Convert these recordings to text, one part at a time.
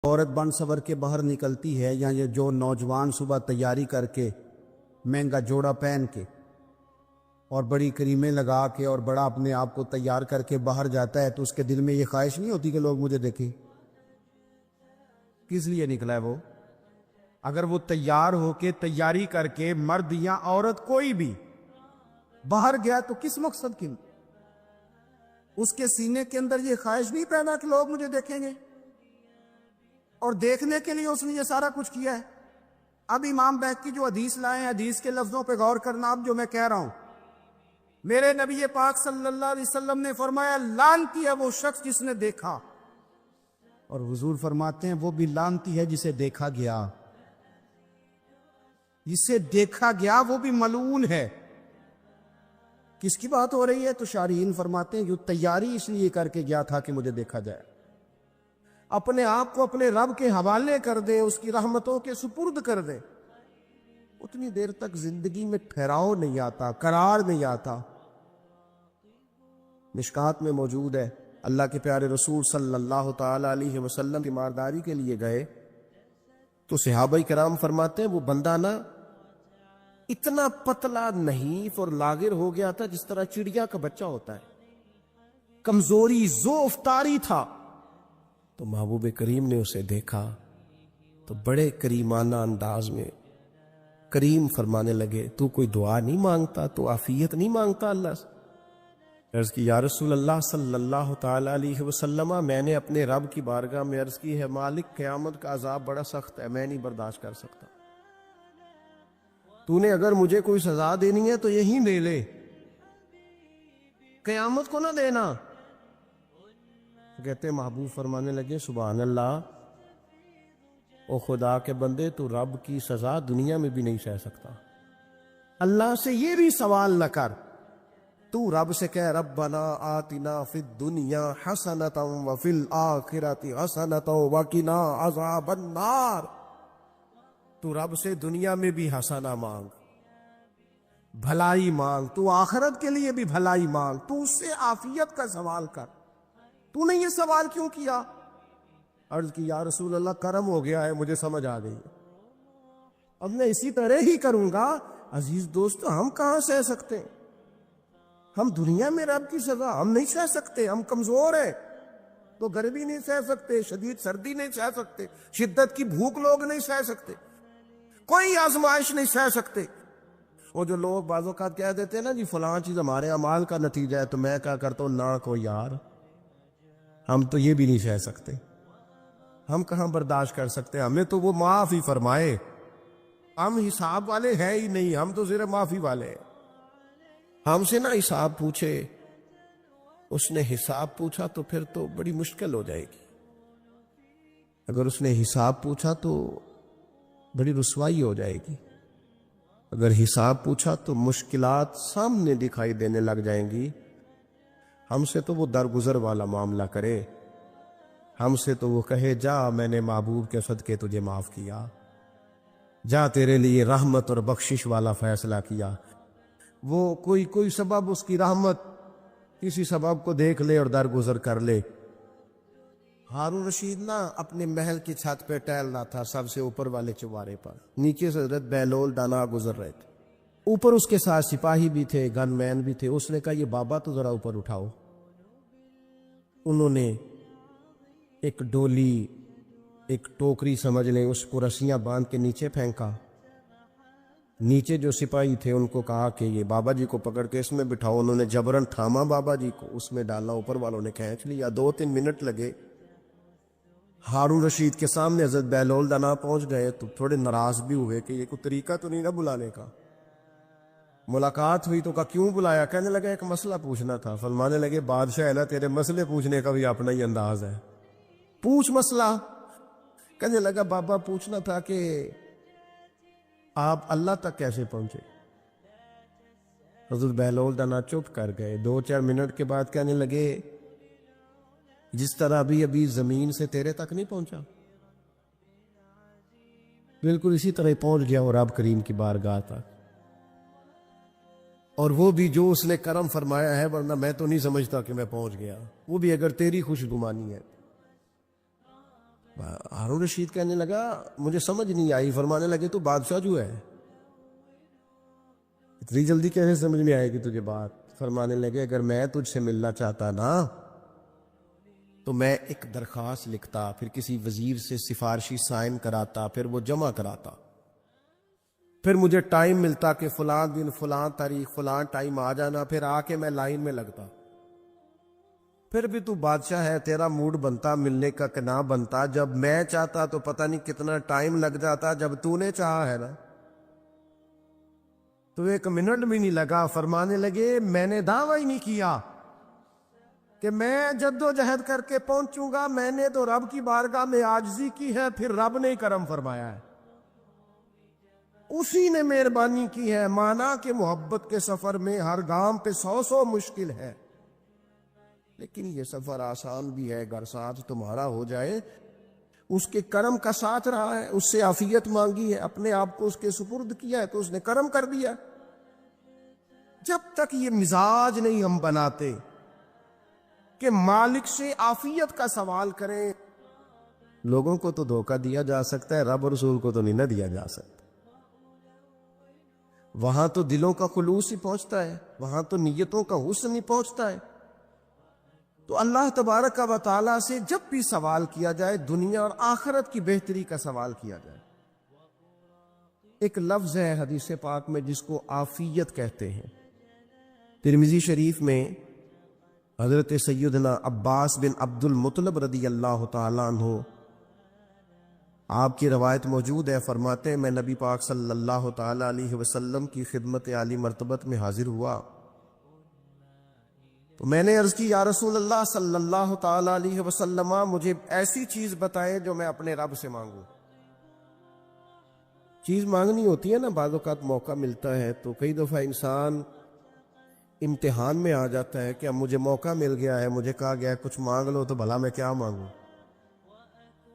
عورت بن سور کے باہر نکلتی ہے، یا یہ جو نوجوان صبح تیاری کر کے مہنگا جوڑا پہن کے اور بڑی کریمیں لگا کے اور بڑا اپنے آپ کو تیار کر کے باہر جاتا ہے، تو اس کے دل میں یہ خواہش نہیں ہوتی کہ لوگ مجھے دیکھیں؟ کس لیے نکلا ہے وہ؟ اگر وہ تیار ہو کے تیاری کر کے مرد یا عورت کوئی بھی باہر گیا تو کس مقصد کی؟ اس کے سینے کے اندر یہ خواہش نہیں پیدا کہ لوگ مجھے دیکھیں گے؟ اور دیکھنے کے لیے اس نے یہ سارا کچھ کیا ہے۔ اب امام بیک کی جو حدیث لائے ہیں، حدیث کے لفظوں پہ غور کرنا۔ اب جو میں کہہ رہا ہوں، میرے نبی پاک صلی اللہ علیہ وسلم نے فرمایا لعنتی ہے وہ شخص جس نے دیکھا، اور حضور فرماتے ہیں وہ بھی لعنتی ہے جسے دیکھا گیا۔ جسے دیکھا گیا وہ بھی ملعون ہے۔ کس کی بات ہو رہی ہے؟ تو شارحین فرماتے ہیں جو تیاری اس لیے کر کے گیا تھا کہ مجھے دیکھا جائے، اپنے آپ کو اپنے رب کے حوالے کر دے، اس کی رحمتوں کے سپرد کر دے، اتنی دیر تک زندگی میں ٹھہراؤ نہیں آتا، قرار نہیں آتا۔ مشکات میں موجود ہے، اللہ کے پیارے رسول صلی اللہ تعالی علیہ وسلم کی مارداری کے لیے گئے تو صحابہ کرام فرماتے ہیں وہ بندہ نا اتنا پتلا نحیف اور لاغر ہو گیا تھا جس طرح چڑیا کا بچہ ہوتا ہے، کمزوری ضعف طاری تھا۔ تو محبوب کریم نے اسے دیکھا تو بڑے کریمانہ انداز میں کریم فرمانے لگے، تو کوئی دعا نہیں مانگتا، تو عافیت نہیں مانگتا اللہ سے؟ عرض کی یا رسول اللہ صلی اللہ تعالی علیہ وسلم، میں نے اپنے رب کی بارگاہ میں عرض کی ہے مالک قیامت کا عذاب بڑا سخت ہے، میں نہیں برداشت کر سکتا، تو نے اگر مجھے کوئی سزا دینی ہے تو یہی دے لے، قیامت کو نہ دینا۔ کہتے محبوب فرمانے لگے سبحان اللہ، او خدا کے بندے تو رب کی سزا دنیا میں بھی نہیں سہ سکتا، اللہ سے یہ بھی سوال نہ کر، تو رب سے کہہ ربنا آتنا فی الدنیا حسنۃ وفی الآخرۃ حسنۃ وقنا عذاب النار۔ تو رب سے دنیا میں بھی حسنہ مانگ، بھلائی مانگ، تو آخرت کے لیے بھی بھلائی مانگ، تو اس سے عافیت کا سوال کر، تو نے یہ سوال کیوں کیا؟ عرض کی یا رسول اللہ کرم ہو گیا ہے، مجھے سمجھ آ گئی، اب میں اسی طرح ہی کروں گا۔ عزیز دوستو، ہم کہاں سہ سکتے ہیں؟ ہم دنیا میں رب کی سزا ہم نہیں سہ سکتے، ہم کمزور ہیں، تو گرمی نہیں سہ سکتے، شدید سردی نہیں سہ سکتے، شدت کی بھوک لوگ نہیں سہ سکتے، کوئی آزمائش نہیں سہ سکتے۔ وہ جو لوگ بعض اوقات کہہ دیتے ہیں نا جی فلاں چیز ہمارے اعمال کا نتیجہ ہے، تو میں کیا کرتا ہوں نہ کو یار، ہم تو یہ بھی نہیں سہ سکتے، ہم کہاں برداشت کر سکتے، ہمیں تو وہ معاف ہی فرمائے، ہم حساب والے ہیں ہی نہیں، ہم تو صرف معافی والے ہیں۔ ہم سے نہ حساب پوچھے، اس نے حساب پوچھا تو پھر تو بڑی مشکل ہو جائے گی، اگر اس نے حساب پوچھا تو بڑی رسوائی ہو جائے گی، اگر حساب پوچھا تو مشکلات سامنے دکھائی دینے لگ جائیں گی۔ ہم سے تو وہ درگزر والا معاملہ کرے، ہم سے تو وہ کہے جا میں نے محبوب کے صدقے تجھے معاف کیا، جا تیرے لیے رحمت اور بخشش والا فیصلہ کیا۔ وہ کوئی سبب اس کی رحمت کسی سبب کو دیکھ لے اور درگزر کر لے۔ ہارون رشید نا اپنے محل کی چھت پہ ٹہل رہا تھا، سب سے اوپر والے چوبارے پر، نیچے سے حضرت بہلول دانا گزر رہے تھے، اوپر اس کے ساتھ سپاہی بھی تھے، گن مین بھی تھے۔ اس نے کہا یہ بابا تو ذرا اوپر اٹھاؤ۔ انہوں نے ایک ڈولی، ایک ٹوکری سمجھ لیں، اس کو رسیاں باندھ کے نیچے پھینکا۔ نیچے جو سپاہی تھے ان کو کہا کہ یہ بابا جی کو پکڑ کے اس میں بٹھاؤ۔ انہوں نے جبرن تھاما بابا جی کو، اس میں ڈالا، اوپر والوں نے کھینچ لیا۔ 2-3 منٹ لگے۔ ہارون رشید کے سامنے حضرت بہلول دانا پہنچ گئے تو تھوڑے ناراض بھی ہوئے کہ یہ کوئی طریقہ تو نہیں نہ بلانے کا۔ ملاقات ہوئی تو کہا کیوں بلایا؟ کہنے لگا ایک مسئلہ پوچھنا تھا۔ فرمانے لگے بادشاہ اعلیٰ تیرے مسئلے پوچھنے کا بھی اپنا ہی انداز ہے، پوچھ مسئلہ۔ کہنے لگا بابا پوچھنا تھا کہ آپ اللہ تک کیسے پہنچے؟ حضرت بہلول دانا چپ کر گئے۔ 2-4 منٹ کے بعد کہنے لگے جس طرح ابھی زمین سے تیرے تک نہیں پہنچا، بالکل اسی طرح پہنچ گیا اور رب کریم کی بارگاہ تک، اور وہ بھی جو اس نے کرم فرمایا ہے، ورنہ میں تو نہیں سمجھتا کہ میں پہنچ گیا، وہ بھی اگر تیری خوش گمانی ہے۔ ہارون رشید کہنے لگا مجھے سمجھ نہیں آئی. فرمانے لگے تو بادشاہ جو ہے اتنی جلدی کیسے سمجھ میں آئے گی تجھے بات؟ فرمانے لگے اگر میں تجھ سے ملنا چاہتا نا تو میں ایک درخواست لکھتا، پھر کسی وزیر سے سفارشی سائن کراتا، پھر وہ جمع کراتا، پھر مجھے ٹائم ملتا کہ فلاں دن فلاں تاریخ فلاں ٹائم آ جانا، پھر آ کے میں لائن میں لگتا. پھر بھی تو بادشاہ ہے، تیرا موڈ بنتا ملنے کا کہ نہ بنتا. جب میں چاہتا تو پتہ نہیں کتنا ٹائم لگ جاتا، جب تو نے چاہا ہے نا تو 1 منٹ بھی نہیں لگا. فرمانے لگے میں نے دعویٰ ہی نہیں کیا کہ میں جد و جہد کر کے پہنچوں گا، میں نے تو رب کی بارگاہ میں عاجزی کی ہے، پھر رب نے کرم فرمایا ہے، اسی نے مہربانی کی ہے. مانا کہ محبت کے سفر میں ہر گام پہ 100 مشکل ہے، لیکن یہ سفر آسان بھی ہے اگر ساتھ تمہارا ہو جائے. اس کے کرم کا ساتھ رہا ہے، اس سے عافیت مانگی ہے، اپنے آپ کو اس کے سپرد کیا ہے تو اس نے کرم کر دیا. جب تک یہ مزاج نہیں ہم بناتے کہ مالک سے عافیت کا سوال کریں، لوگوں کو تو دھوکہ دیا جا سکتا ہے، رب اور رسول کو تو نہیں نہ دیا جا سکتا. وہاں تو دلوں کا خلوص ہی پہنچتا ہے، وہاں تو نیتوں کا حسن ہی پہنچتا ہے. تو اللہ تبارک و تعالیٰ سے جب بھی سوال کیا جائے دنیا اور آخرت کی بہتری کا سوال کیا جائے. ایک لفظ ہے حدیث پاک میں جس کو عافیت کہتے ہیں. ترمذی شریف میں حضرت سیدنا عباس بن عبد المطلب رضی اللہ تعالیٰ عنہ آپ کی روایت موجود ہے. فرماتے ہیں میں نبی پاک صلی اللہ تعالیٰ علیہ وسلم کی خدمت عالی مرتبت میں حاضر ہوا تو میں نے عرض کی یا رسول اللہ صلی اللہ تعالیٰ علیہ وسلم مجھے ایسی چیز بتائیں جو میں اپنے رب سے مانگوں. چیز مانگنی ہوتی ہے نا، بعض اوقات موقع ملتا ہے تو کئی دفعہ انسان امتحان میں آ جاتا ہے کہ اب مجھے موقع مل گیا ہے، مجھے کہا گیا ہے کچھ مانگ لو، تو بھلا میں کیا مانگوں.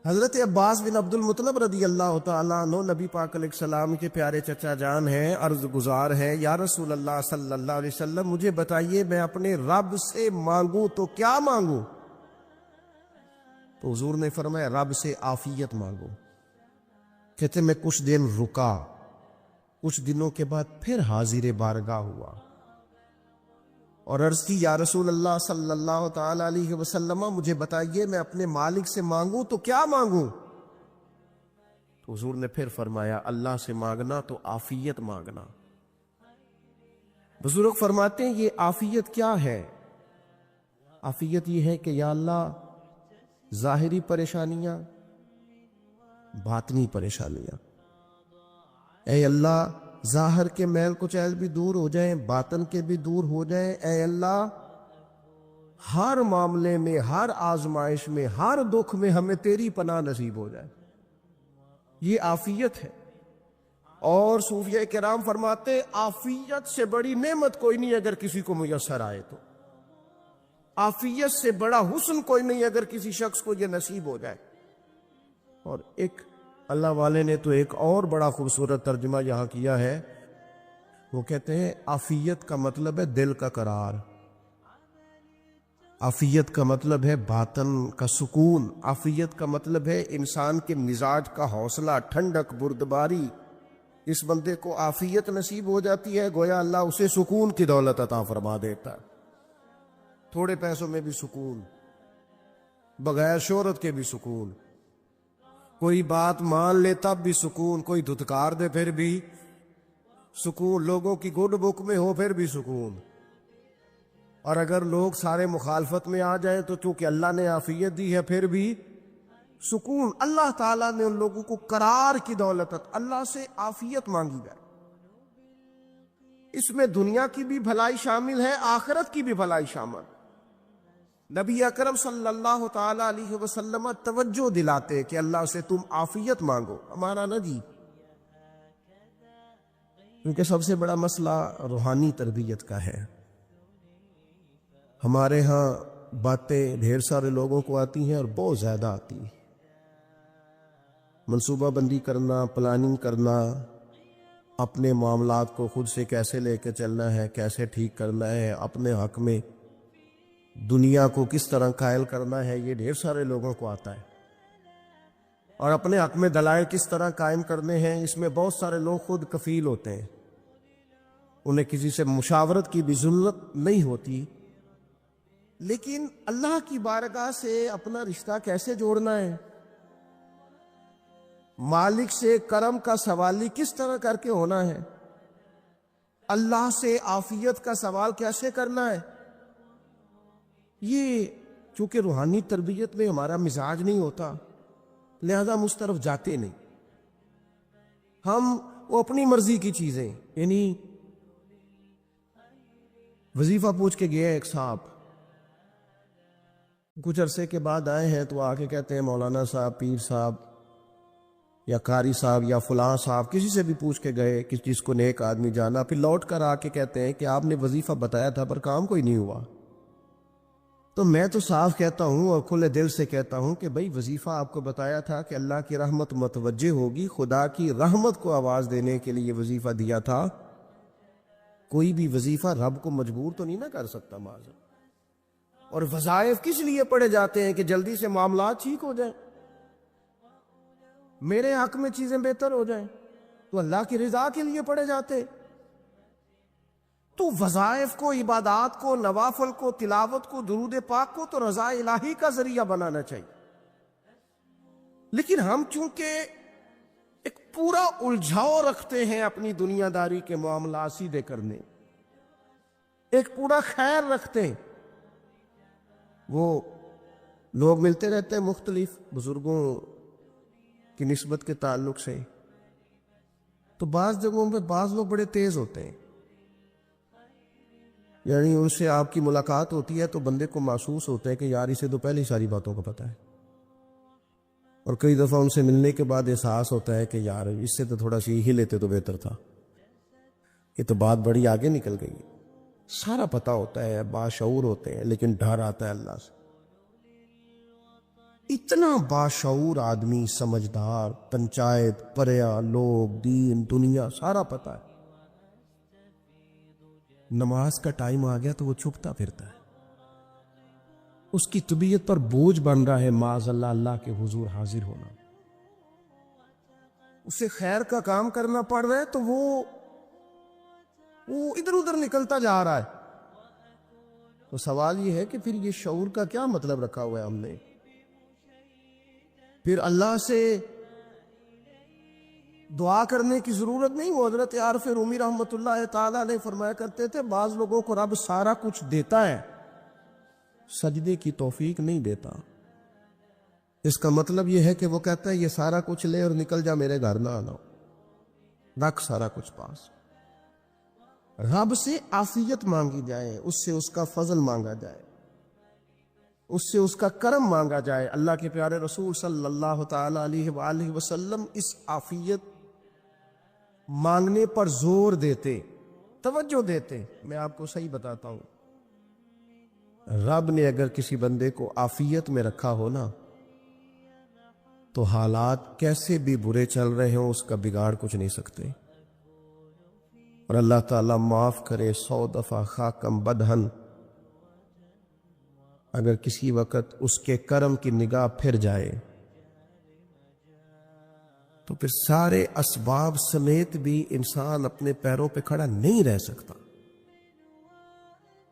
حضرت عباس بن عبد المطلب رضی اللہ تعالیٰ عنہ نبی پاک علیہ السلام کے پیارے چچا جان ہیں، عرض گزار ہیں یا رسول اللہ صلی اللہ علیہ وسلم مجھے بتائیے میں اپنے رب سے مانگوں تو کیا مانگوں؟ تو حضور نے فرمایا رب سے عافیت مانگو. کہتے میں کچھ دن رکا، کچھ دنوں کے بعد پھر حاضر بارگاہ ہوا اور عرض کی یا رسول اللہ صلی اللہ تعالیٰ علیہ وسلم مجھے بتائیے میں اپنے مالک سے مانگوں تو کیا مانگوں؟ تو حضور نے پھر فرمایا اللہ سے مانگنا تو عافیت مانگنا. بزرگ فرماتے ہیں یہ عافیت کیا ہے؟ عافیت یہ ہے کہ یا اللہ ظاہری پریشانیاں، باطنی پریشانیاں، اے اللہ ظاہر کے میل کچیل بھی دور ہو جائیں، باطن کے بھی دور ہو جائیں. اے اللہ ہر معاملے میں، ہر آزمائش میں، ہر دکھ میں ہمیں تیری پناہ نصیب ہو جائے. یہ عافیت ہے. اور صوفیہ کرام فرماتے عافیت سے بڑی نعمت کوئی نہیں اگر کسی کو میسر آئے تو. عافیت سے بڑا حسن کوئی نہیں اگر کسی شخص کو یہ نصیب ہو جائے. اور ایک اللہ والے نے تو ایک اور بڑا خوبصورت ترجمہ یہاں کیا ہے، وہ کہتے ہیں عافیت کا مطلب ہے دل کا قرار، عافیت کا مطلب ہے باطن کا سکون، عافیت کا مطلب ہے انسان کے مزاج کا حوصلہ، ٹھنڈک، بردباری. اس بندے کو عافیت نصیب ہو جاتی ہے گویا اللہ اسے سکون کی دولت عطا فرما دیتا ہے. تھوڑے پیسوں میں بھی سکون، بغیر شہرت کے بھی سکون، کوئی بات مان لے تب بھی سکون، کوئی دھتکار دے پھر بھی سکون، لوگوں کی گڈ بک میں ہو پھر بھی سکون. اور اگر لوگ سارے مخالفت میں آ جائیں تو چونکہ اللہ نے عافیت دی ہے پھر بھی سکون. اللہ تعالیٰ نے ان لوگوں کو قرار کی دولت، اللہ سے عافیت مانگی جائے. اس میں دنیا کی بھی بھلائی شامل ہے، آخرت کی بھی بھلائی شامل. نبی اکرم صلی اللہ تعالیٰ علیہ وسلم توجہ دلاتے کہ اللہ سے تم عافیت مانگو، ہمارا نہ جی. کیونکہ سب سے بڑا مسئلہ روحانی تربیت کا ہے. ہمارے ہاں باتیں ڈھیر سارے لوگوں کو آتی ہیں اور بہت زیادہ آتی ہیں. منصوبہ بندی کرنا، پلاننگ کرنا، اپنے معاملات کو خود سے کیسے لے کے چلنا ہے، کیسے ٹھیک کرنا ہے، اپنے حق میں دنیا کو کس طرح قائل کرنا ہے، یہ ڈھیر سارے لوگوں کو آتا ہے. اور اپنے حق میں دلائل کس طرح قائم کرنے ہیں، اس میں بہت سارے لوگ خود کفیل ہوتے ہیں، انہیں کسی سے مشاورت کی بھی ضرورت نہیں ہوتی۔ لیکن اللہ کی بارگاہ سے اپنا رشتہ کیسے جوڑنا ہے، مالک سے کرم کا سوالی کس طرح کر کے ہونا ہے، اللہ سے عافیت کا سوال کیسے کرنا ہے، یہ چونکہ روحانی تربیت میں ہمارا مزاج نہیں ہوتا، لہذا ہم اس طرف جاتے نہیں۔ ہم وہ اپنی مرضی کی چیزیں، یعنی وظیفہ پوچھ کے گئے ایک صاحب، کچھ عرصے کے بعد آئے ہیں تو آ کے کہتے ہیں مولانا صاحب، پیر صاحب یا قاری صاحب یا فلاں صاحب، کسی سے بھی پوچھ کے گئے کہ جس کو نیک آدمی جانا، پھر لوٹ کر آ کے کہتے ہیں کہ آپ نے وظیفہ بتایا تھا پر کام کوئی نہیں ہوا۔ تو میں تو صاف کہتا ہوں اور کھلے دل سے کہتا ہوں کہ بھائی وظیفہ آپ کو بتایا تھا کہ اللہ کی رحمت متوجہ ہوگی، خدا کی رحمت کو آواز دینے کے لیے وظیفہ دیا تھا۔ کوئی بھی وظیفہ رب کو مجبور تو نہیں نہ کر سکتا معاذ۔ اور وظائف کس لیے پڑھے جاتے ہیں کہ جلدی سے معاملات ٹھیک ہو جائیں، میرے حق میں چیزیں بہتر ہو جائیں، تو اللہ کی رضا کے لیے پڑھے جاتے۔ تو وظائف کو، عبادات کو، نوافل کو، تلاوت کو، درود پاک کو تو رضا الہی کا ذریعہ بنانا چاہیے۔ لیکن ہم چونکہ ایک پورا الجھاؤ رکھتے ہیں اپنی دنیا داری کے معاملات سیدھے کرنے، ایک پورا خیر رکھتے ہیں، وہ لوگ ملتے رہتے ہیں مختلف بزرگوں کی نسبت کے تعلق سے، تو بعض جگہوں پہ بعض لوگ بڑے تیز ہوتے ہیں، یعنی ان سے آپ کی ملاقات ہوتی ہے تو بندے کو محسوس ہوتا ہے کہ یار اسے تو پہلے ساری باتوں کا پتہ ہے، اور کئی دفعہ ان سے ملنے کے بعد احساس ہوتا ہے کہ یار اس سے تو تھوڑا سیکھ ہی لیتے تو بہتر تھا، یہ تو بات بڑی آگے نکل گئی ہے۔ سارا پتہ ہوتا ہے، باشعور ہوتے ہیں، لیکن ڈر آتا ہے اللہ سے۔ اتنا باشعور آدمی، سمجھدار، پنچایت، پریا، لوگ، دین، دنیا سارا پتہ ہے، نماز کا ٹائم آ گیا تو وہ چھپتا پھرتا ہے، اس کی طبیعت پر بوجھ بن رہا ہے معاذ اللہ اللہ کے حضور حاضر ہونا، اسے خیر کا کام کرنا پڑ رہا ہے تو وہ ادھر ادھر نکلتا جا رہا ہے۔ تو سوال یہ ہے کہ پھر یہ شعور کا کیا مطلب رکھا ہوا ہے ہم نے؟ پھر اللہ سے دعا کرنے کی ضرورت نہیں۔ وہ حضرت عارف رومی رحمۃ اللہ تعالی علیہ فرمایا کرتے تھے بعض لوگوں کو رب سارا کچھ دیتا ہے، سجدے کی توفیق نہیں دیتا۔ اس کا مطلب یہ ہے کہ وہ کہتا ہے یہ سارا کچھ لے اور نکل جا، میرے گھر نہ آنا، رکھ سارا کچھ پاس۔ رب سے عافیت مانگی جائے، اس سے اس کا فضل مانگا جائے، اس سے اس کا کرم مانگا جائے۔ اللہ کے پیارے رسول صلی اللہ تعالی علیہ وآلہ وسلم اس عافیت مانگنے پر زور دیتے، توجہ دیتے۔ میں آپ کو صحیح بتاتا ہوں، رب نے اگر کسی بندے کو عافیت میں رکھا ہو نا، تو حالات کیسے بھی برے چل رہے ہوں اس کا بگاڑ کچھ نہیں سکتے۔ اور اللہ تعالیٰ معاف کرے، 100 دفعہ خاکم بدہن، اگر کسی وقت اس کے کرم کی نگاہ پھر جائے تو پھر سارے اسباب سمیت بھی انسان اپنے پیروں پہ کھڑا نہیں رہ سکتا۔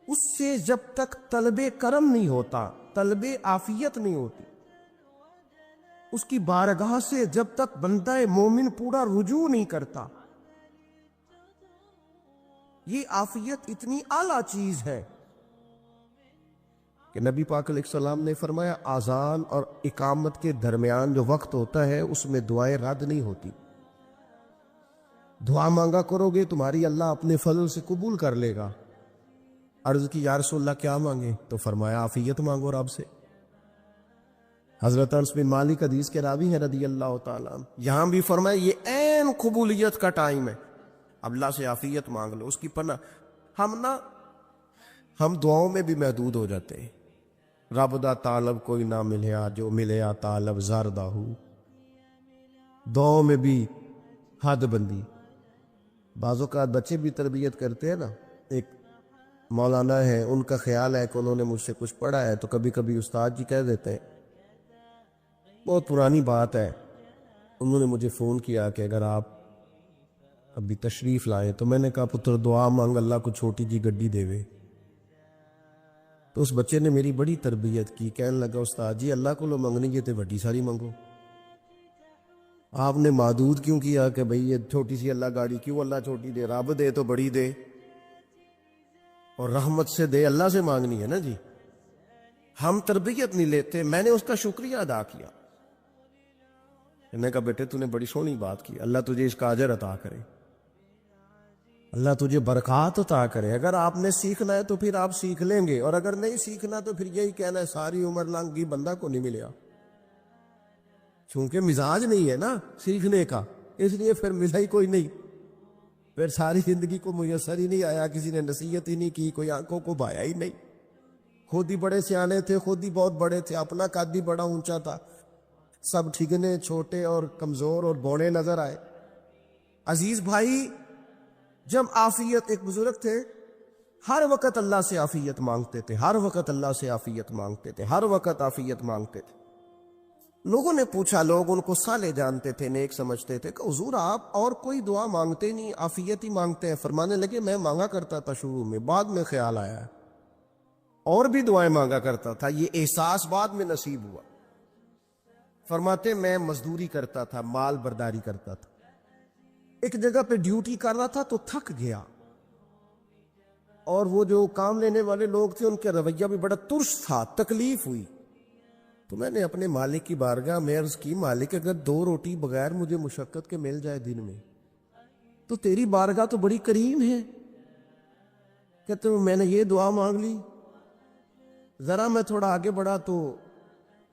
اس سے جب تک طلب کرم نہیں ہوتا، طلب عافیت نہیں ہوتی، اس کی بارگاہ سے جب تک بندہ مومن پورا رجوع نہیں کرتا، یہ عافیت اتنی اعلیٰ چیز ہے کہ نبی پاک علیہ السلام نے فرمایا آذان اور اقامت کے درمیان جو وقت ہوتا ہے اس میں دعائیں رد نہیں ہوتی۔ دعا مانگا کرو گے تمہاری اللہ اپنے فضل سے قبول کر لے گا۔ عرض کی یا رسول اللہ کیا مانگے؟ تو فرمایا عافیت مانگو رب سے۔ حضرت انس بن مالک حدیث کے راوی ہیں رضی اللہ تعالیٰ عنہ، یہاں بھی فرمایا یہ عین قبولیت کا ٹائم ہے، اب اللہ سے عافیت مانگ لو، اس کی پناہ۔ ہم دعاؤں میں بھی محدود ہو جاتے ہیں، رب دا طالب کوئی نہ ملیا، جو ملیا طالب زردہ ہو، دعاؤں میں بھی حد بندی۔ بعض اوقات بچے بھی تربیت کرتے ہیں نا، ایک مولانا ہے، ان کا خیال ہے کہ انہوں نے مجھ سے کچھ پڑھا ہے، تو کبھی کبھی استاد جی کہہ دیتے ہیں، بہت پرانی بات ہے، انہوں نے مجھے فون کیا کہ اگر آپ ابھی تشریف لائیں، تو میں نے کہا پتر دعا مانگ اللہ کو چھوٹی جی گڈی دے وے۔ تو اس بچے نے میری بڑی تربیت کی، کہنے لگا استاد جی اللہ کو لو منگنی ہے تو وڈی ساری منگو، آپ نے محدود کیوں کیا کہ بھئی یہ چھوٹی سی اللہ گاڑی کیوں اللہ چھوٹی دے، رب دے تو بڑی دے اور رحمت سے دے، اللہ سے مانگنی ہے نا جی۔ ہم تربیت نہیں لیتے۔ میں نے اس کا شکریہ ادا کیا، میں نے کہا بیٹے تو نے بڑی سونی بات کی، اللہ تجھے اس کا اجر عطا کرے، اللہ تجھے برکات عطا کرے۔ اگر آپ نے سیکھنا ہے تو پھر آپ سیکھ لیں گے، اور اگر نہیں سیکھنا تو پھر یہی کہنا ہے ساری عمر لنگ گئی بندہ کو نہیں ملیا، چونکہ مزاج نہیں ہے نا سیکھنے کا، اس لیے پھر ملا ہی کوئی نہیں، پھر ساری زندگی کو میسر ہی نہیں آیا، کسی نے نصیحت ہی نہیں کی، کوئی آنکھوں کو بھایا ہی نہیں، خود ہی بڑے سیانے تھے، خود ہی بہت بڑے تھے، اپنا قد بھی بڑا اونچا تھا، سب ٹھگنے چھوٹے اور کمزور اور بوڑے نظر آئے۔ عزیز بھائی، جب عافیت، ایک بزرگ تھے ہر وقت اللہ سے عافیت مانگتے تھے، ہر وقت اللہ سے عافیت مانگتے تھے، ہر وقت عافیت مانگتے تھے۔ لوگوں نے پوچھا، لوگ ان کو صالح جانتے تھے، نیک سمجھتے تھے، کہ حضور آپ اور کوئی دعا مانگتے نہیں، عافیت ہی مانگتے ہیں؟ فرمانے لگے میں مانگا کرتا تھا شروع میں، بعد میں خیال آیا ہے اور بھی دعائیں مانگا کرتا تھا، یہ احساس بعد میں نصیب ہوا۔ فرماتے میں مزدوری کرتا تھا، مال برداری کرتا تھا، ایک جگہ پہ ڈیوٹی کر رہا تھا تو تھک گیا، اور وہ جو کام لینے والے لوگ تھے ان کا رویہ بھی بڑا ترس تھا، تکلیف ہوئی، تو میں نے اپنے مالک کی بارگاہ میں عرض کی، مالک اگر 2 روٹی بغیر مجھے مشقت کے مل جائے دن میں تو تیری بارگاہ تو بڑی کریم ہے۔ کہتے ہیں میں نے یہ دعا مانگ لی، ذرا میں تھوڑا آگے بڑھا تو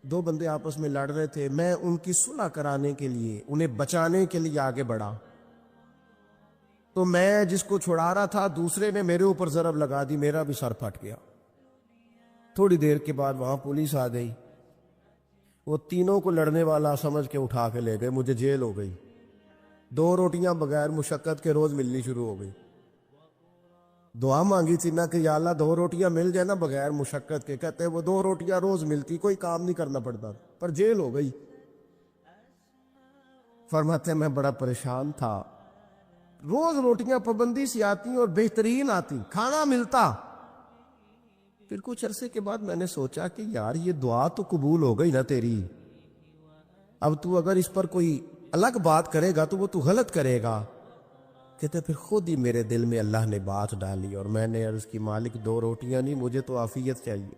2 بندے آپس میں لڑ رہے تھے، میں ان کی صلح کرانے کے لیے، انہیں بچانے کے لیے آگے بڑھا، تو میں جس کو چھڑا رہا تھا دوسرے نے میرے اوپر ضرب لگا دی، میرا بھی سر پھٹ گیا۔ تھوڑی دیر کے بعد وہاں پولیس آ گئی، وہ تینوں کو لڑنے والا سمجھ کے اٹھا کے لے گئے، مجھے جیل ہو گئی، 2 روٹیاں بغیر مشقت کے روز ملنی شروع ہو گئی۔ دعا مانگی تھی نا کہ یا اللہ 2 روٹیاں مل جائے نا بغیر مشقت کے، کہتے ہیں وہ 2 روٹیاں روز ملتی، کوئی کام نہیں کرنا پڑتا، پر جیل ہو گئی۔ فرماتے میں بڑا پریشان تھا، روز روٹیاں پابندی سے آتی اور بہترین آتی، کھانا ملتا۔ پھر کچھ عرصے کے بعد میں نے سوچا کہ یار یہ دعا تو قبول ہو گئی نا تیری، اب تو اگر اس پر کوئی الگ بات کرے گا تو وہ تو غلط کرے گا۔ کہتے پھر خود ہی میرے دل میں اللہ نے بات ڈالی، اور میں نے عرض کی مالک 2 روٹیاں نہیں، مجھے تو عافیت چاہیے،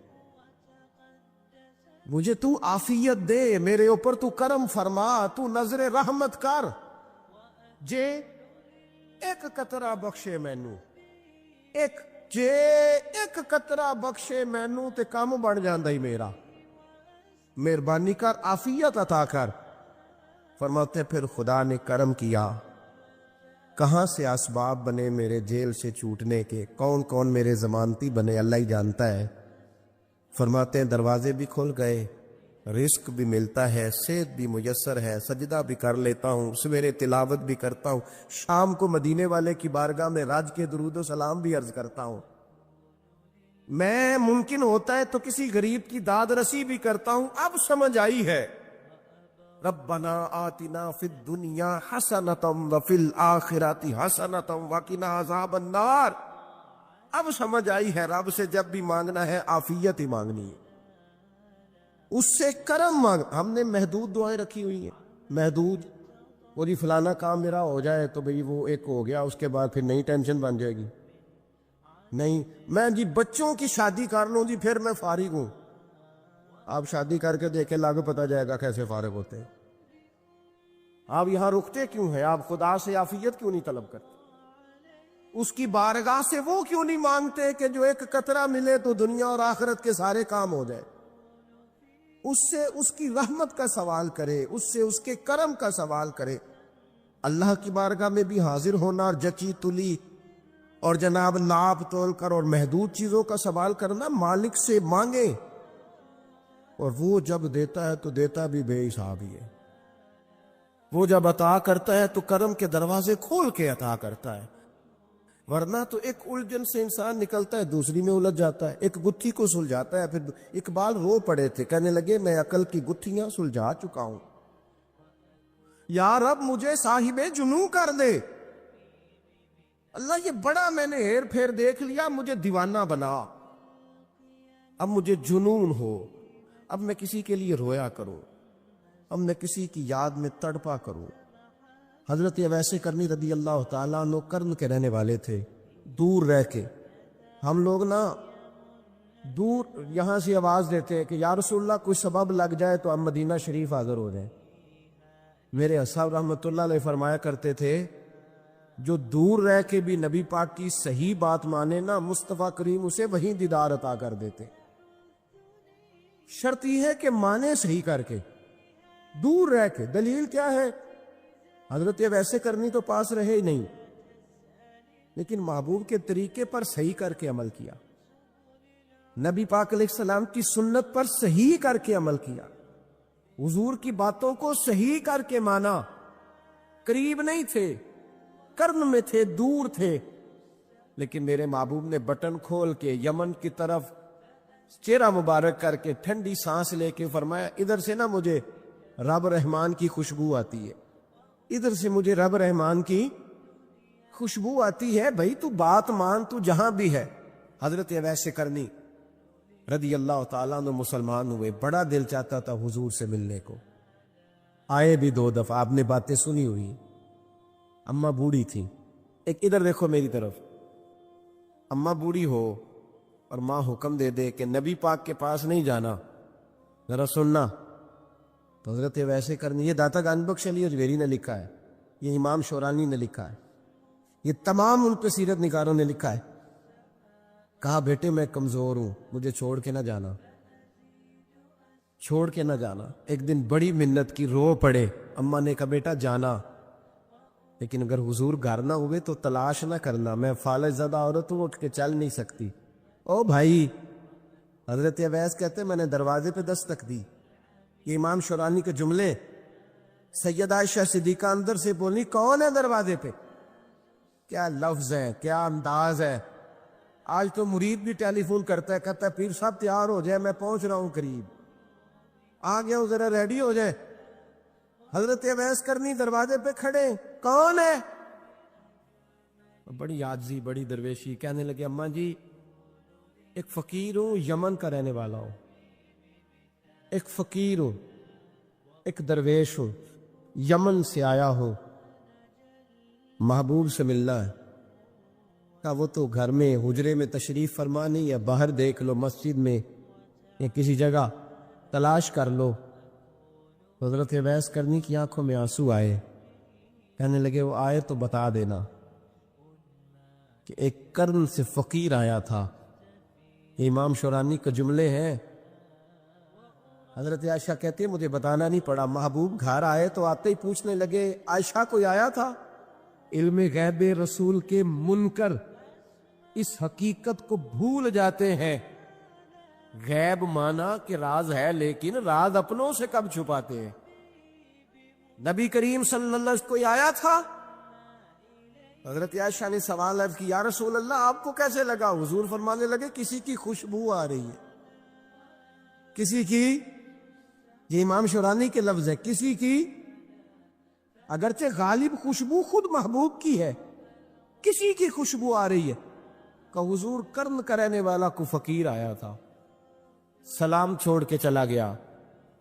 مجھے تو عافیت دے، میرے اوپر تو کرم فرما، تو نظر رحمت کر، جے ایک قطرہ بخشے مینوں، جے ایک قطرہ بخشے مینوں تے کام بن جاندا ہی میرا، مہربانی کر عافیت عطا کر۔ فرماتے پھر خدا نے کرم کیا، کہاں سے اسباب بنے میرے جیل سے چھوٹنے کے، کون کون میرے ضمانتی بنے اللہ ہی جانتا ہے۔ فرماتے ہیں دروازے بھی کھل گئے، رزق بھی ملتا ہے، صحت بھی میسر ہے، سجدہ بھی کر لیتا ہوں، سویرے تلاوت بھی کرتا ہوں، شام کو مدینے والے کی بارگاہ میں راج کے درود و سلام بھی عرض کرتا ہوں، میں ممکن ہوتا ہے تو کسی غریب کی داد رسی بھی کرتا ہوں۔ اب سمجھ آئی ہے، ربنا آتنا فی الدنیا حسنۃ وفی الآخرۃ حسنۃ وقنا عذاب النار۔ اب سمجھ آئی ہے رب سے جب بھی مانگنا ہے عافیت ہی مانگنی ہے، اس سے کرم مانگ۔ ہم نے محدود دعائیں رکھی ہوئی ہیں، محدود، وہ جی فلانا کام میرا ہو جائے تو بھئی وہ ایک ہو گیا، اس کے بعد پھر نئی ٹینشن بن جائے گی، نہیں میں جی بچوں کی شادی کر لوں جی پھر میں فارغ ہوں۔ آپ شادی کر کے دیکھیں لاگو پتہ جائے گا کیسے فارغ ہوتے ہیں۔ آپ یہاں رکتے کیوں ہیں؟ آپ خدا سے عافیت کیوں نہیں طلب کرتے؟ اس کی بارگاہ سے وہ کیوں نہیں مانگتے کہ جو ایک قطرہ ملے تو دنیا اور آخرت کے سارے کام ہو جائے؟ اس سے اس کی رحمت کا سوال کرے، اس سے اس کے کرم کا سوال کرے۔ اللہ کی بارگاہ میں بھی حاضر ہونا اور جچی تلی اور جناب ناپ تول کر اور محدود چیزوں کا سوال کرنا، مالک سے مانگے، اور وہ جب دیتا ہے تو دیتا بھی بے حساب ہی ہے۔ وہ جب عطا کرتا ہے تو کرم کے دروازے کھول کے عطا کرتا ہے، ورنہ تو ایک الجھن سے انسان نکلتا ہے دوسری میں الجھ جاتا ہے، ایک گتھی کو سلجھاتا ہے۔ پھر اقبال رو پڑے تھے، کہنے لگے میں عقل کی گتھیاں سلجھا چکا ہوں، یا رب مجھے صاحب جنوں کر دے، اللہ یہ بڑا میں نے ہیر پھیر دیکھ لیا، مجھے دیوانہ بنا، اب مجھے جنون ہو، اب میں کسی کے لیے رویا کروں، اب میں کسی کی یاد میں تڑپا کروں۔ حضرت اویس کرنی رضی اللہ تعالیٰ عنہ کرن کے رہنے والے تھے، دور رہ کے۔ ہم لوگ نا دور یہاں سے آواز دیتے کہ یا رسول اللہ کوئی سبب لگ جائے تو ہم مدینہ شریف حاضر ہو جائیں۔ میرے اصحاب رحمۃ اللہ علیہ فرمایا کرتے تھے جو دور رہ کے بھی نبی پاک کی صحیح بات مانے نا، مصطفیٰ کریم اسے وہیں دیدار عطا کر دیتے۔ شرط یہ ہے کہ مانے صحیح کر کے، دور رہ کے۔ دلیل کیا ہے؟ حضرت ویسے کرنی تو پاس رہے ہی نہیں، لیکن محبوب کے طریقے پر صحیح کر کے عمل کیا، نبی پاک علیہ السلام کی سنت پر صحیح کر کے عمل کیا، حضور کی باتوں کو صحیح کر کے مانا۔ قریب نہیں تھے، کرن میں تھے، دور تھے، لیکن میرے محبوب نے بٹن کھول کے یمن کی طرف چہرہ مبارک کر کے ٹھنڈی سانس لے کے فرمایا ادھر سے نا مجھے رب رحمان کی خوشبو آتی ہے، ادھر سے مجھے رب رحمان کی خوشبو آتی ہے، بھائی تو بات مان، تو جہاں بھی ہے۔ حضرت اویس کرنی رضی اللہ تعالیٰ عنہ مسلمان ہوئے، بڑا دل چاہتا تھا حضور سے ملنے کو، آئے بھی 2 دفعہ، آپ نے باتیں سنی ہوئی۔ اماں بوڑھی تھی، ایک ادھر دیکھو میری طرف، اماں بوڑھی ہو اور ماں حکم دے دے کہ نبی پاک کے پاس نہیں جانا، ذرا سننا، تو حضرت ویسے کرنی، یہ داتا گان بخش علی اجویری نے لکھا ہے، یہ امام شورانی نے لکھا ہے، یہ تمام ان پہ سیرت نگاروں نے لکھا ہے۔ کہا بیٹے میں کمزور ہوں، مجھے چھوڑ کے نہ جانا، چھوڑ کے نہ جانا۔ ایک دن بڑی منت کی، رو پڑے، اماں نے کہا بیٹا جانا، لیکن اگر حضور گھر نہ ہوئے تو تلاش نہ کرنا، میں فالج زدہ عورت ہوں، اٹھ کے چل نہیں سکتی۔ او بھائی، حضرت اویس کہتے میں نے دروازے پہ دستک دی، یہ امام شورانی کے جملے، سیدہ عائشہ صدیقہ اندر سے بولی کون ہے دروازے پہ؟ کیا لفظ ہے، کیا انداز ہے! آج تو مرید بھی ٹیلی فون کرتا ہے، کہتا ہے پیر صاحب تیار ہو جائے، میں پہنچ رہا ہوں قریب، آ گیا ہوں، ذرا ریڈی ہو جائے۔ حضرت اویس کرنی دروازے پہ کھڑے، کون ہے؟ بڑی عاجزی، بڑی درویشی، کہنے لگے اماں جی ایک فقیر ہوں، یمن کا رہنے والا ہوں، ایک فقیر ہوں، ایک درویش ہوں، یمن سے آیا ہوں، محبوب سے ملنا ہے۔ کہا وہ تو گھر میں حجرے میں تشریف فرما نہیں ہے، باہر دیکھ لو، مسجد میں یا کسی جگہ تلاش کر لو۔ حضرت اویس کرنی کی آنکھوں میں آنسو آئے، کہنے لگے وہ آئے تو بتا دینا کہ ایک کرن سے فقیر آیا تھا۔ یہ امام شورانی کے جملے ہیں۔ حضرت عائشہ کہتی ہے مجھے بتانا نہیں پڑا، محبوب گھر آئے تو آتے ہی پوچھنے لگے عائشہ کوئی آیا تھا؟ علم غیب رسول کے منکر اس حقیقت کو بھول جاتے ہیں۔ غیب مانا کہ راز ہے، لیکن راز اپنوں سے کب چھپاتے ہیں؟ نبی کریم صلی اللہ علیہ وسلم کوئی آیا تھا؟ حضرت عائشہ نے سوال عرض کی یا رسول اللہ آپ کو کیسے لگا؟ حضور فرمانے لگے کسی کی خوشبو آ رہی ہے، کسی کی، یہ امام شورانی کے لفظ ہے، کسی کی، اگرچہ غالب خوشبو خود محبوب کی ہے، کسی کی خوشبو آ رہی ہے۔ کہ حضور کرن کا رہنے والا کو فقیر آیا تھا، سلام چھوڑ کے چلا گیا۔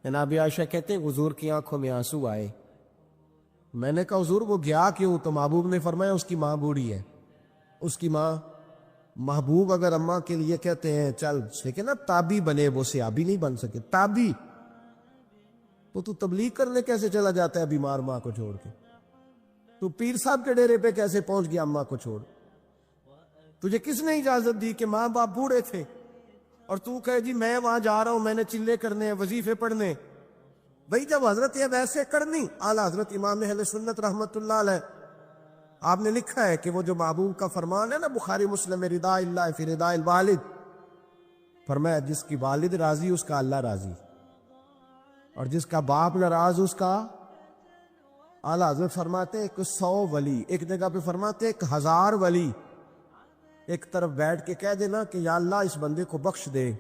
جناب عائشہ کہتے ہیں حضور کی آنکھوں میں آنسو آئے۔ میں نے کہا حضور وہ گیا کیوں؟ تو محبوب نے فرمایا اس کی ماں بوڑھی ہے، اس کی ماں۔ محبوب اگر اماں کے لیے کہتے ہیں چل، لیکن نا تابی بنے، وہ صحابی نہیں بن سکے، تابی، تو تبلیغ کرنے کیسے چلا جاتا ہے بیمار ماں کو چھوڑ کے؟ تو پیر صاحب کے ڈیرے پہ کیسے پہنچ گیا اماں کو چھوڑ؟ تجھے کس نے اجازت دی کہ ماں باپ بوڑھے تھے اور تو کہے جی میں وہاں جا رہا ہوں، میں نے چلے کرنے ہیں، وظیفے پڑھنے؟ بھئی جب حضرت ویسے کرنی اعلیٰ حضرت امام اہل سنت رحمت اللہ علیہ، آپ نے لکھا ہے کہ وہ جو محبوب کا فرمان ہے نا بخاری مسلم میں، رضا اللہ فی رضا الوالد، فرمایا جس کی والد راضی اس کا اللہ راضی، اور جس کا باپ ناراض اس کا، اعلیٰ حضرت فرماتے ہیں 100 ولی، ایک جگہ پہ فرماتے ہیں 1000 ولی ایک طرف بیٹھ کے کہہ دینا کہ یا اللہ اس بندے کو بخش دے،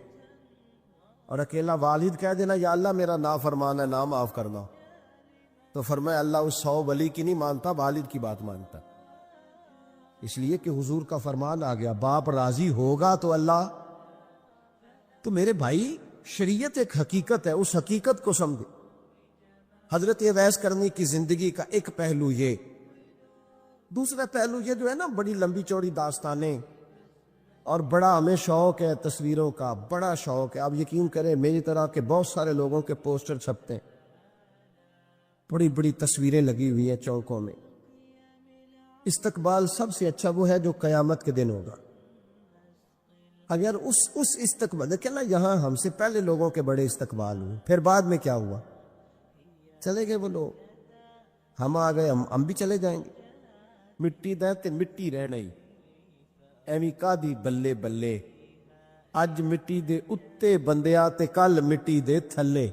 اور اکیلا والد کہہ دینا یا اللہ میرا نافرمان ہے، نہ معاف کرنا۔ تو فرمایا اللہ اس 100 ولی کی نہیں مانتا، والد کی بات مانتا، اس لیے کہ حضور کا فرمان آ گیا باپ راضی ہوگا تو اللہ۔ تو میرے بھائی شریعت ایک حقیقت ہے، اس حقیقت کو سمجھے۔ حضرت اویس کرنی کی زندگی کا ایک پہلو یہ، دوسرا پہلو یہ جو ہے نا بڑی لمبی چوڑی داستانیں، اور بڑا ہمیں شوق ہے تصویروں کا، بڑا شوق ہے۔ آپ یقین کریں میری طرح کے بہت سارے لوگوں کے پوسٹر چھپتے ہیں، بڑی بڑی تصویریں لگی ہوئی ہیں چوکوں میں۔ استقبال سب سے اچھا وہ ہے جو قیامت کے دن ہوگا۔ اگر اس استقبال دیکھیں نا، یہاں ہم سے پہلے لوگوں کے بڑے استقبال ہوئے، پھر بعد میں کیا ہوا؟ چلے گئے وہ لوگ، ہم آ گئے، ہم بھی چلے جائیں گے۔ مٹی دے تے مٹی رہ نہیں، ایویں کا دی بلے بلے، اج مٹی دے اتے بندیا تے کل مٹی دے تھلے۔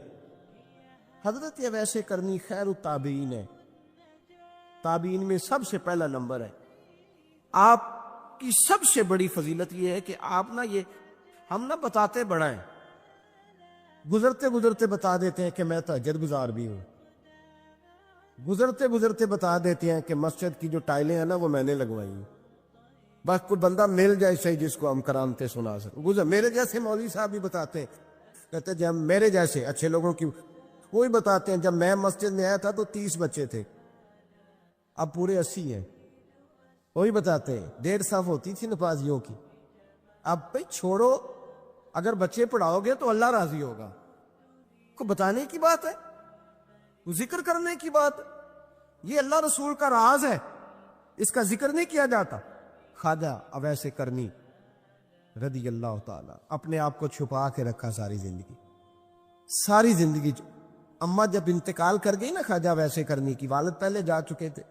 حضرت اویس کرنی خیر التابعین ہے، تابعین میں سب سے پہلا نمبر ہے۔ آپ کی سب سے بڑی فضیلت یہ ہے کہ آپ یہ ہم بتاتے بڑا ہیں، گزرتے گزرتے بتا دیتے ہیں کہ میں تہجد گزار بھی ہوں، گزرتے گزرتے بتا دیتے ہیں کہ مسجد کی جو ٹائلیں ہیں نا وہ میں نے لگوائی ہیں، بس کوئی بندہ مل جائے صحیح جس کو ہم کرامتے سنا سکیں۔ میرے جیسے مولوی صاحب بھی بتاتے ہیں، کہتے ہیں جب میرے جیسے اچھے لوگوں کی وہی بتاتے ہیں، جب میں مسجد میں آیا تھا تو 30 بچے تھے، اب پورے 80 ہیں۔ وہی بتاتے ہیں 1.5 صف ہوتی تھی نمازیوں کی، اب بھائی چھوڑو، اگر بچے پڑھاؤ گے تو اللہ راضی ہوگا۔ کو بتانے کی بات ہے، ذکر کرنے کی بات ہے، یہ اللہ رسول کا راز ہے، اس کا ذکر نہیں کیا جاتا۔ خواجہ اویس کرنی رضی اللہ تعالی اپنے آپ کو چھپا کے رکھا ساری زندگی، ساری زندگی۔ اماں جب انتقال کر گئی نا خواجہ اویس کرنی کی، والد پہلے جا چکے تھے،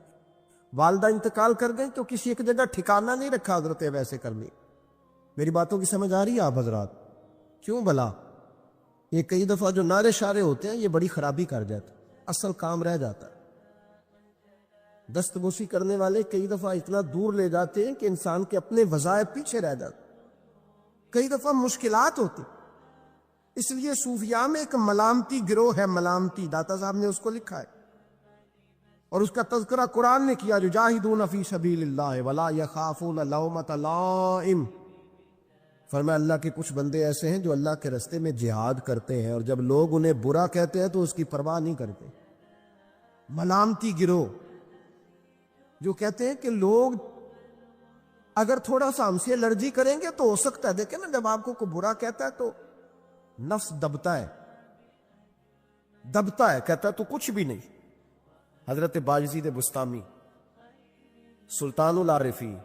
والدہ انتقال کر گئی تو کسی ایک جگہ ٹھکانہ نہیں رکھا حضرت اویس کرنی۔ میری باتوں کی سمجھ آ رہی ہے آپ حضرات؟ کیوں بھلا؟ یہ کئی دفعہ جو نعرے شارے ہوتے ہیں یہ بڑی خرابی کر جاتے، اصل کام رہ جاتا ہے۔ دست بوسی کرنے والے کئی دفعہ اتنا دور لے جاتے ہیں کہ انسان کے اپنے وظائف پیچھے رہ جاتے، کئی دفعہ مشکلات ہوتی۔ اس لیے صوفیاء میں ایک ملامتی گروہ ہے، ملامتی، داتا صاحب نے اس کو لکھا ہے، اور اس کا تذکرہ قرآن نے کیا، یجاہدون فی سبیل اللہ ولا یخافون لومۃ لائم۔ فرمایا اللہ کے کچھ بندے ایسے ہیں جو اللہ کے راستے میں جہاد کرتے ہیں، اور جب لوگ انہیں برا کہتے ہیں تو اس کی پرواہ نہیں کرتے۔ ملامتی گروہ جو کہتے ہیں کہ لوگ اگر تھوڑا سا ہم سے الرجی کریں گے تو ہو سکتا ہے، دیکھیں نا جب آپ کو کوئی برا کہتا ہے تو نفس دبتا ہے، دبتا ہے، کہتا ہے تو کچھ بھی نہیں۔ حضرت باجزید بستامی سلطان العارفین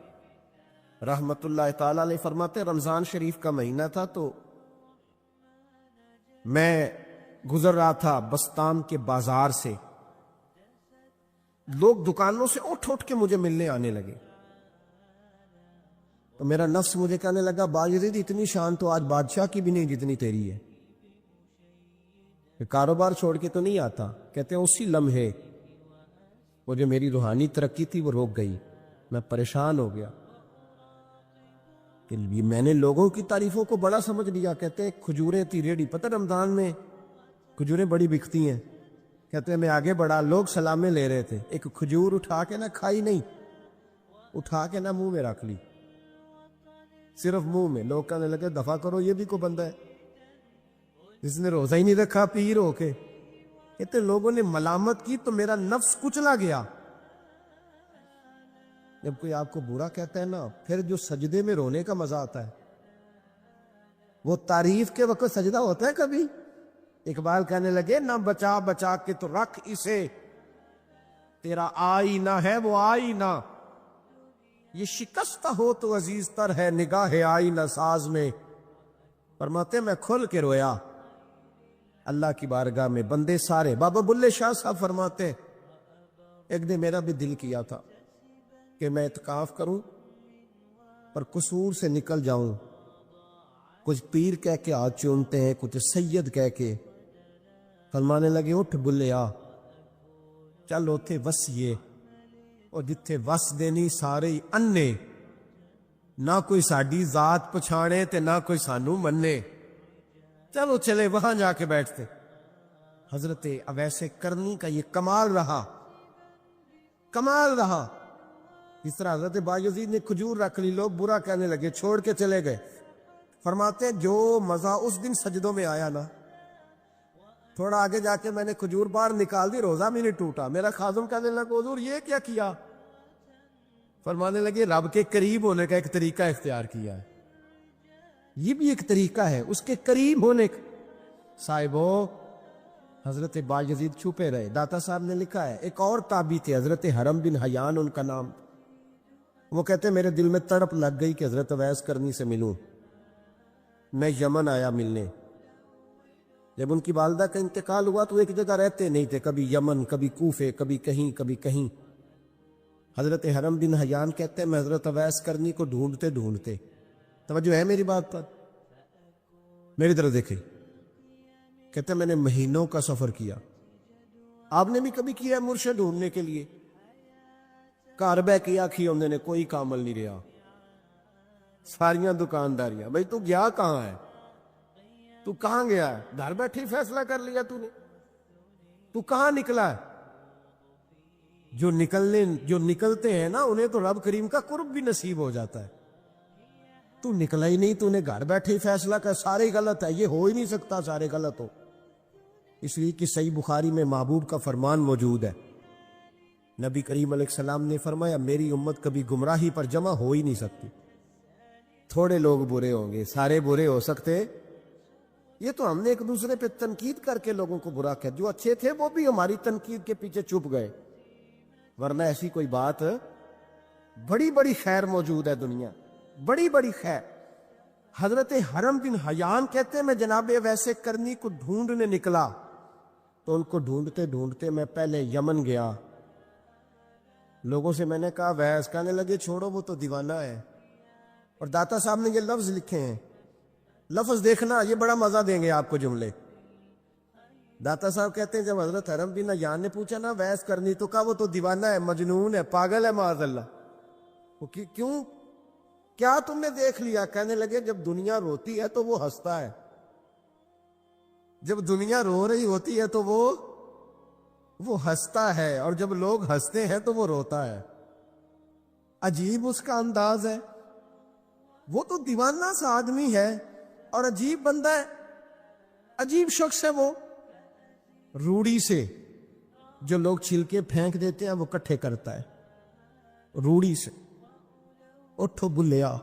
رحمت اللہ تعالی علیہ فرماتے رمضان شریف کا مہینہ تھا تو میں گزر رہا تھا بستام کے بازار سے، لوگ دکانوں سے اٹھ اٹھ کے مجھے ملنے آنے لگے، تو میرا نفس مجھے کہنے لگا باجزید اتنی شان تو آج بادشاہ کی بھی نہیں جتنی تیری ہے، کہ کاروبار چھوڑ کے تو نہیں آتا۔ کہتے ہیں اسی لمحے وہ جو میری روحانی ترقی تھی وہ روک گئی، میں پریشان ہو گیا کہ میں نے لوگوں کی تعریفوں کو بڑا سمجھ لیا۔ کہتے ہیں کھجوریں تھی ریڑھی، پتہ رمضان میں کھجوریں بڑی بکتی ہیں، کہتے ہیں میں آگے بڑھا، لوگ سلامیں لے رہے تھے، ایک کھجور اٹھا کے نہ کھائی نہیں، اٹھا کے نہ منہ میں رکھ لی، صرف منہ میں۔ لوگ کہنے لگے دفع کرو، یہ بھی کوئی بندہ ہے جس نے روزہ ہی نہیں رکھا پیر ہو کے۔ کہتے لوگوں نے ملامت کی تو میرا نفس کچلا گیا۔ جب کوئی آپ کو برا کہتا ہے نا، پھر جو سجدے میں رونے کا مزہ آتا ہے، وہ تعریف کے وقت سجدہ ہوتا ہے کبھی؟ اقبال کہنے لگے نہ بچا بچا کے تو رکھ اسے، تیرا آئینہ ہے وہ آئینہ، یہ شکستہ ہو تو عزیز تر ہے نگاہ آئینہ ساز میں۔ فرماتے میں کھل کے رویا اللہ کی بارگاہ میں، بندے سارے۔ بابا بلے شاہ صاحب فرماتے ایک دن میرا بھی دل کیا تھا کہ میں اعتکاف کروں پر قصور سے نکل جاؤں، کچھ پیر کہہ کے ہاتھ چومتے ہیں، کچھ سید کہہ کے۔ فرمانے لگے اٹھ بلیا چل اوتھے وسیے، اور جتھے وس دینی سارے ہی انے، نہ کوئی ساڈی ذات پچھانے تے نہ کوئی سانو منے، چلو چلے وہاں جا کے بیٹھتے۔ حضرت اویس کرنی کا یہ کمال رہا، کمال رہا۔ اس طرح حضرت بایزید نے کھجور رکھ لی، لوگ برا کہنے لگے، چھوڑ کے چلے گئے۔ فرماتے ہیں جو مزہ اس دن سجدوں میں آیا نا، تھوڑا آگے جا کے میں نے کھجور باہر نکال دی، روزہ میں نہیں ٹوٹا۔ میرا خادم کہنے لگا حضور یہ کیا کیا؟ فرمانے لگے رب کے قریب ہونے کا ایک طریقہ اختیار کیا ہے، یہ بھی ایک طریقہ ہے اس کے قریب ہونے کا۔ صاحبو حضرت بایزید چھپے رہے۔ داتا صاحب نے لکھا ہے ایک اور تابعی تھے حضرت حرم بن حیان ان کا نام، وہ کہتے میرے دل میں تڑپ لگ گئی کہ حضرت اویس کرنی سے ملوں۔ میں یمن آیا ملنے، جب ان کی والدہ کا انتقال ہوا تو ایک جگہ رہتے نہیں تھے، کبھی یمن، کبھی کوفے، کبھی کہیں کبھی کہیں۔ حضرت حرم بن حیان کہتے ہیں میں حضرت اویس کرنی کو ڈھونڈتے ڈھونڈتے، توجہ ہے میری بات پر، میری طرف دیکھیں، کہتے ہیں میں نے مہینوں کا سفر کیا۔ آپ نے بھی کبھی کیا ہے مرشد ڈھونڈنے کے لیے؟ گھر بہ کے آکھی ہوندے نے کوئی کامل نہیں رہا، ساریاں دکانداریاں۔ بھئی تو گیا کہاں ہے؟ تو کہاں گیا ہے؟ گھر بیٹھے فیصلہ کر لیا تو نے؟ تو کہاں نکلا ہے؟ جو نکلتے ہیں نا انہیں تو رب کریم کا قرب بھی نصیب ہو جاتا ہے۔ تو نکلا ہی نہیں، تو نے گھر بیٹھے ہی فیصلہ کر سارے غلط ہے، یہ ہو ہی نہیں سکتا سارے غلط ہو۔ اس لیے کہ صحیح بخاری میں محبوب کا فرمان موجود ہے، نبی کریم علیہ السلام نے فرمایا میری امت کبھی گمراہی پر جمع ہو ہی نہیں سکتی، تھوڑے لوگ برے ہوں گے، سارے برے ہو سکتے؟ یہ تو ہم نے ایک دوسرے پہ تنقید کر کے لوگوں کو برا کیا، جو اچھے تھے وہ بھی ہماری تنقید کے پیچھے چھپ گئے، ورنہ ایسی کوئی بات، بڑی بڑی خیر موجود ہے دنیا، بڑی بڑی خیر۔ حضرت حرم بن حیان کہتے ہیں میں جناب اویس کرنی کو ڈھونڈنے نکلا، تو ان کو ڈھونڈتے ڈھونڈتے میں پہلے یمن گیا۔ لوگوں سے میں نے کہا اویس، کہنے لگے چھوڑو وہ تو دیوانہ ہے۔ اور داتا صاحب نے یہ لفظ لکھے ہیں، لفظ دیکھنا یہ بڑا مزہ دیں گے آپ کو جملے۔ داتا صاحب کہتے ہیں جب حضرت حرم بن حیان نے پوچھا نا اویس کرنی، تو کہا وہ تو دیوانہ ہے، مجنون ہے، پاگل ہے معاذ اللہ۔ وہ کیوں؟ کیا تم نے دیکھ لیا؟ کہنے لگے جب دنیا روتی ہے تو وہ ہنستا ہے، جب دنیا رو رہی ہوتی ہے تو وہ ہنستا ہے، اور جب لوگ ہنستے ہیں تو وہ روتا ہے۔ عجیب اس کا انداز ہے، وہ تو دیوانہ سا آدمی ہے اور عجیب بندہ ہے، عجیب شخص ہے وہ۔ روڑی سے جو لوگ چھلکے پھینک دیتے ہیں وہ کٹھے کرتا ہے، روڑی سے۔ اٹھو بلیا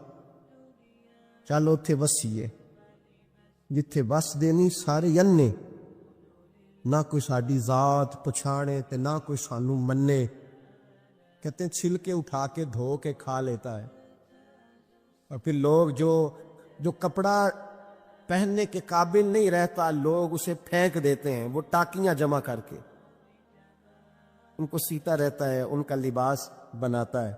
چلو اتھے وسیے، جتھے بس دینی سارے ینے، نہ کوئی ساڈی ذات پچھانے تے نہ کوئی سانو منے۔ کہتے ہیں چھلکے اٹھا کے دھو کے کھا لیتا ہے، اور پھر لوگ جو کپڑا پہننے کے قابل نہیں رہتا لوگ اسے پھینک دیتے ہیں، وہ ٹاکیاں جمع کر کے ان کو سیتا رہتا ہے، ان کا لباس بناتا ہے۔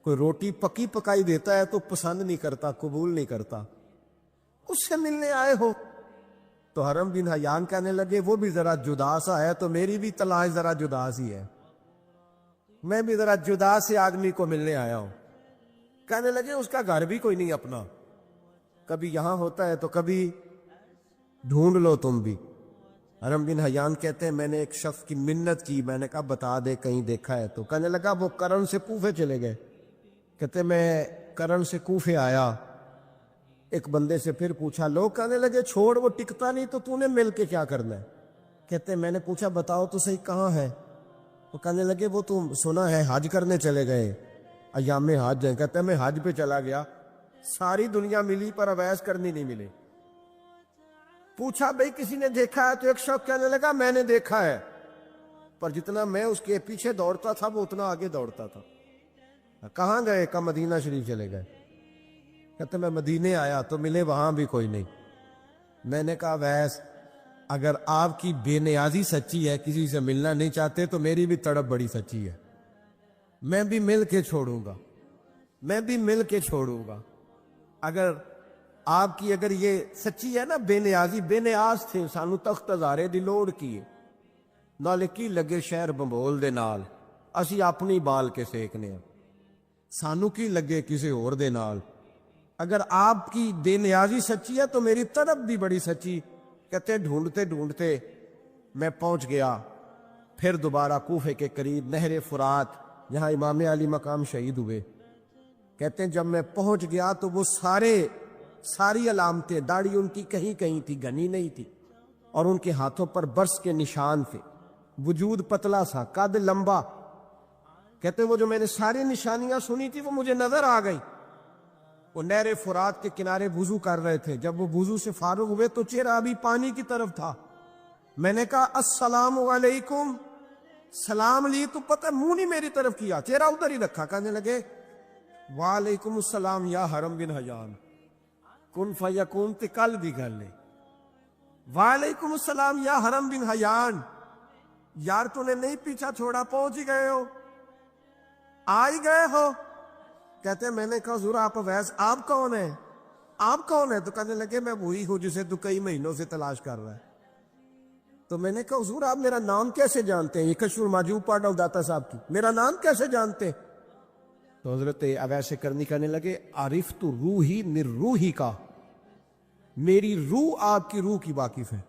کوئی روٹی پکی پکائی دیتا ہے تو پسند نہیں کرتا، قبول نہیں کرتا، اس سے ملنے آئے ہو۔ تو حرم بن حیان کہنے لگے وہ بھی ذرا جدا سا ہے تو میری بھی تلاش ذرا جدا سی ہے، میں بھی ذرا جدا سے آدمی کو ملنے آیا ہوں۔ کہنے لگے اس کا گھر بھی کوئی نہیں اپنا، کبھی یہاں ہوتا ہے تو کبھی ڈھونڈ لو تم بھی۔ حرم بن حیان کہتے ہیں میں نے ایک شخص کی منت کی، میں نے کہا بتا دے کہیں دیکھا ہے تو۔ کہنے لگا وہ کرن سے کوفے چلے گئے۔ کہتے میں کرن سے کوفے آیا، ایک بندے سے پھر پوچھا، لوگ کہنے لگے چھوڑ وہ ٹکتا نہیں تو نے مل کے کیا کرنا ہے؟ کہتے میں نے پوچھا بتاؤ تو صحیح کہاں ہے؟ وہ کہنے لگے وہ تم سنا ہے حج کرنے چلے گئے، ایام حج ہیں۔ کہتے میں حج پہ چلا گیا، ساری دنیا ملی پر اویس کرنی نہیں ملے۔ پوچھا بھئی کسی نے دیکھا ہے؟ تو ایک شخص کہنے لگا میں نے دیکھا ہے، پر جتنا میں اس کے پیچھے دوڑتا تھا وہ اتنا آگے دوڑتا تھا۔ کہاں گئے؟ کہ مدینہ شریف چلے گئے۔ کہتے میں مدینے آیا تو ملے وہاں بھی کوئی نہیں۔ میں نے کہا ویس اگر آپ کی بے نیازی سچی ہے، کسی سے ملنا نہیں چاہتے، تو میری بھی تڑپ بڑی سچی ہے، میں بھی مل کے چھوڑوں گا، میں بھی مل کے چھوڑوں گا۔ اگر آپ کی اگر یہ سچی ہے نا بے نیازی، بے نیاز تھے، سانو تخت ہزارے دی لوڑ کی نالے کی لگے شہر بمبول دے نال، اسی اپنی بال کے سیکنے ہیں، سانو کی لگے کسی اور دے نال۔ اگر آپ کی بے نیازی سچی ہے تو میری طرف بھی بڑی سچی۔ کہتے ڈھونڈتے ڈھونڈتے میں پہنچ گیا. پھر دوبارہ کوفے کے قریب نہر فرات جہاں امام علی مقام شہید ہوئے. کہتے ہیں جب میں پہنچ گیا تو وہ ساری علامتیں، داڑھی ان کی کہیں کہیں تھی، گھنی نہیں تھی، اور ان کے ہاتھوں پر برس کے نشان تھے. وجود پتلا سا، قد لمبا. کہتے ہیں وہ جو میں نے ساری نشانیاں سنی تھی وہ مجھے نظر آ گئی. وہ نہر فرات کے کنارے وضو کر رہے تھے. جب وہ وضو سے فارغ ہوئے تو چہرہ ابھی پانی کی طرف تھا. میں نے کہا السلام علیکم. سلام لی تو پتہ منہ نہیں میری طرف کیا، چہرہ ادھر ہی رکھا. کہنے لگے وعلیکم السلام یا حرم بن حیان. کن فیکون تے کل بھی کر لے. وعلیکم السلام یا حرم بن حیان. یار تو نے نہیں پیچھا چھوڑا، پہنچ ہی گئے ہو، آ ہی گئے ہو. کہتے ہیں میں نے کہا حضور آپ اویس، آپ کون ہیں؟ آپ کون ہیں؟ تو کہنے لگے میں وہی ہوں جسے تو کئی مہینوں سے تلاش کر رہا ہے. تو میں نے کہا حضور آپ میرا نام کیسے جانتے ہیں؟ یہ کشف المحجوب پڑھ رہا ہوں داتا صاحب کی، میرا نام کیسے جانتے ہیں؟ تو حضرت اویس کرنی کہنے لگے عرفت روحی من روحی کا، میری روح آپ کی روح کی واقف ہے.